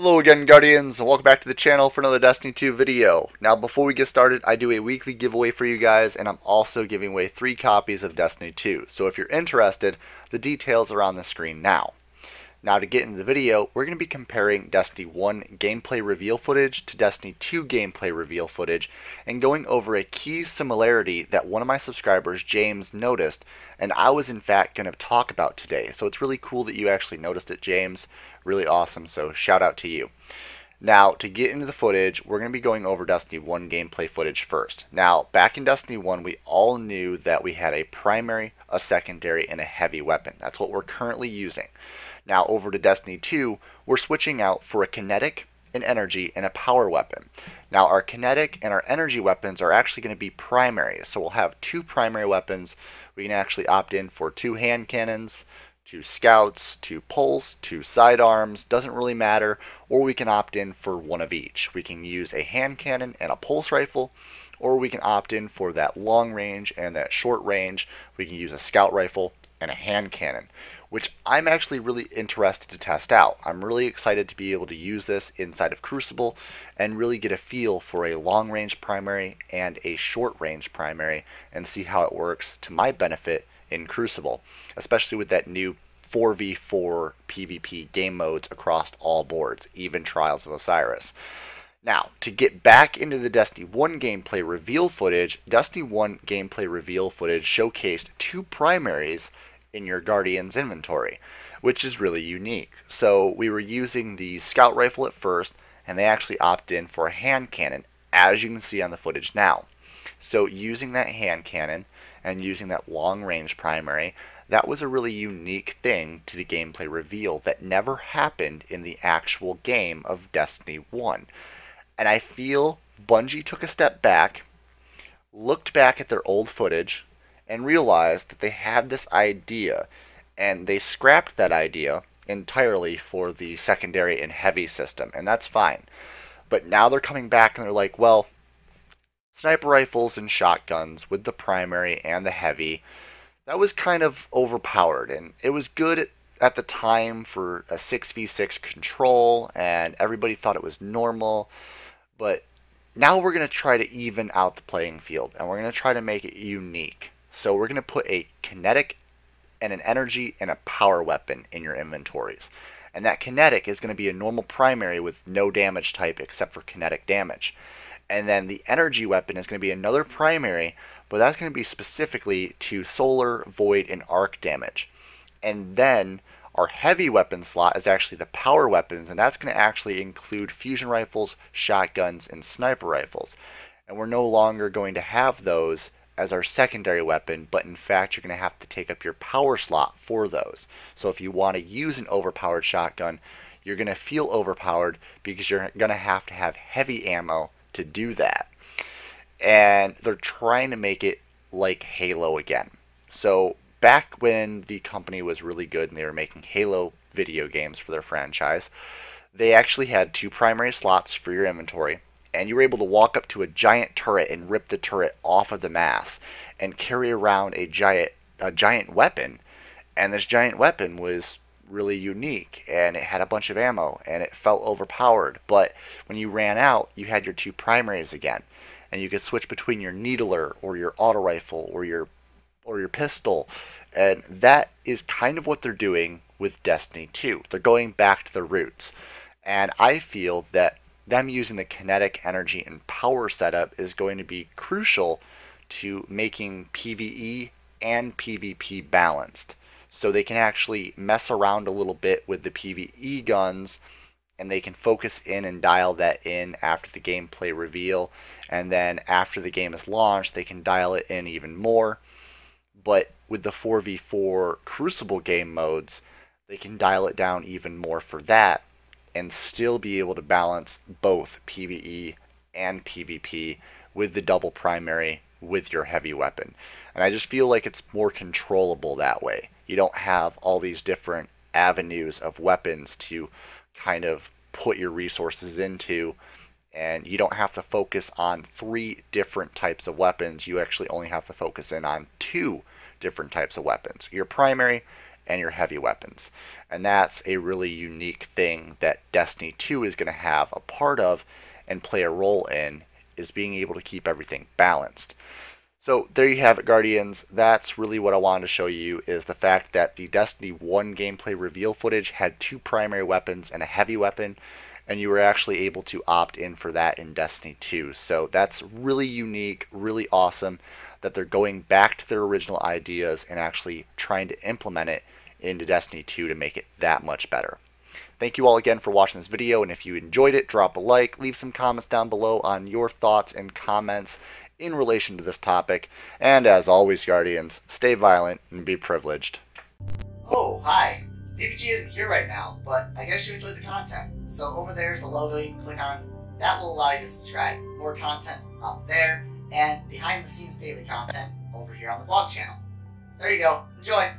Hello again, Guardians, and welcome back to the channel for another Destiny 2 video. Now, before we get started, I do a weekly giveaway for you guys, and I'm also giving away 3 copies of Destiny 2. So if you're interested, the details are on the screen now. Now, to get into the video, we're going to be comparing Destiny 1 gameplay reveal footage to Destiny 2 gameplay reveal footage, and going over a key similarity that one of my subscribers, James, noticed, and I was in fact going to talk about today. So it's really cool that you actually noticed it, James. Really awesome, so shout out to you. Now, to get into the footage, we're going to be going over Destiny 1 gameplay footage first. Now, back in Destiny 1, we all knew that we had a primary, a secondary, and a heavy weapon. That's what we're currently using. Now, over to Destiny 2, we're switching out for a kinetic, an energy, and a power weapon. Now, our kinetic and our energy weapons are actually going to be primaries. So we'll have 2 primary weapons. We can actually opt in for 2 hand cannons, 2 scouts, 2 pulse, 2 sidearms, doesn't really matter, or we can opt in for one of each. We can use a hand cannon and a pulse rifle, or we can opt in for that long range and that short range. We can use a scout rifle and a hand cannon, which I'm actually really interested to test out. I'm really excited to be able to use this inside of Crucible and really get a feel for a long range primary and a short range primary and see how it works to my benefit in Crucible, especially with that new 4v4 PvP game modes across all boards, even Trials of Osiris. Now, to get back into the Destiny 1 gameplay reveal footage, Destiny 1 gameplay reveal footage showcased 2 primaries in your Guardian's inventory, which is really unique. So we were using the scout rifle at first, and they actually opted in for a hand cannon, as you can see on the footage now. So using that hand cannon and using that long range primary, that was a really unique thing to the gameplay reveal that never happened in the actual game of Destiny 1. And I feel Bungie took a step back, looked back at their old footage, and realized that they had this idea, and they scrapped that idea entirely for the secondary and heavy system, and that's fine. But now they're coming back and they're like, well, sniper rifles and shotguns with the primary and the heavy, that was kind of overpowered, and it was good at the time for a 6v6 control, and everybody thought it was normal, but now we're going to try to even out the playing field, and we're going to try to make it unique. So we're going to put a kinetic and an energy and a power weapon in your inventories. And that kinetic is going to be a normal primary with no damage type except for kinetic damage. And then the energy weapon is going to be another primary, but that's going to be specifically to solar, void, and arc damage. And then our heavy weapon slot is actually the power weapons, and that's going to actually include fusion rifles, shotguns, and sniper rifles. And we're no longer going to have those as our secondary weapon, but in fact you're going to have to take up your power slot for those. So if you want to use an overpowered shotgun, you're going to feel overpowered because you're going to have heavy ammo to do that. And they're trying to make it like Halo again. So back when the company was really good and they were making Halo video games for their franchise, they actually had 2 primary slots for your inventory, and you were able to walk up to a giant turret and rip the turret off of the mass and carry around a giant weapon. And this giant weapon was really unique, and it had a bunch of ammo, and it felt overpowered. But when you ran out, you had your 2 primaries again, and you could switch between your needler or your auto rifle or your pistol. And that is kind of what they're doing with Destiny 2. They're going back to the roots. And I feel that them using the kinetic, energy, and power setup is going to be crucial to making PvE and PvP balanced. So they can actually mess around a little bit with the PvE guns, and they can focus in and dial that in after the gameplay reveal. And then after the game is launched, they can dial it in even more. But with the 4v4 Crucible game modes, they can dial it down even more for that, and still be able to balance both PvE and PvP with the double primary with your heavy weapon. And I just feel like it's more controllable that way. You don't have all these different avenues of weapons to kind of put your resources into, and you don't have to focus on 3 different types of weapons. You actually only have to focus in on 2 different types of weapons, your primary and your heavy weapons. And that's a really unique thing that Destiny 2 is going to have a part of and play a role in, is being able to keep everything balanced. So there you have it, Guardians. That's really what I wanted to show you, is the fact that the Destiny 1 gameplay reveal footage had 2 primary weapons and a heavy weapon, and you were actually able to opt in for that in Destiny 2. So that's really unique, really awesome that they're going back to their original ideas and actually trying to implement it into Destiny 2 to make it that much better. Thank you all again for watching this video, and if you enjoyed it, drop a like, leave some comments down below on your thoughts and comments in relation to this topic, and as always, Guardians, stay violent and be privileged. Oh, hi. VPG isn't here right now, but I guess you enjoyed the content. So over there's the logo you can click on. That will allow you to subscribe. More content up there, and behind the scenes daily content over here on the vlog channel. There you go. Enjoy!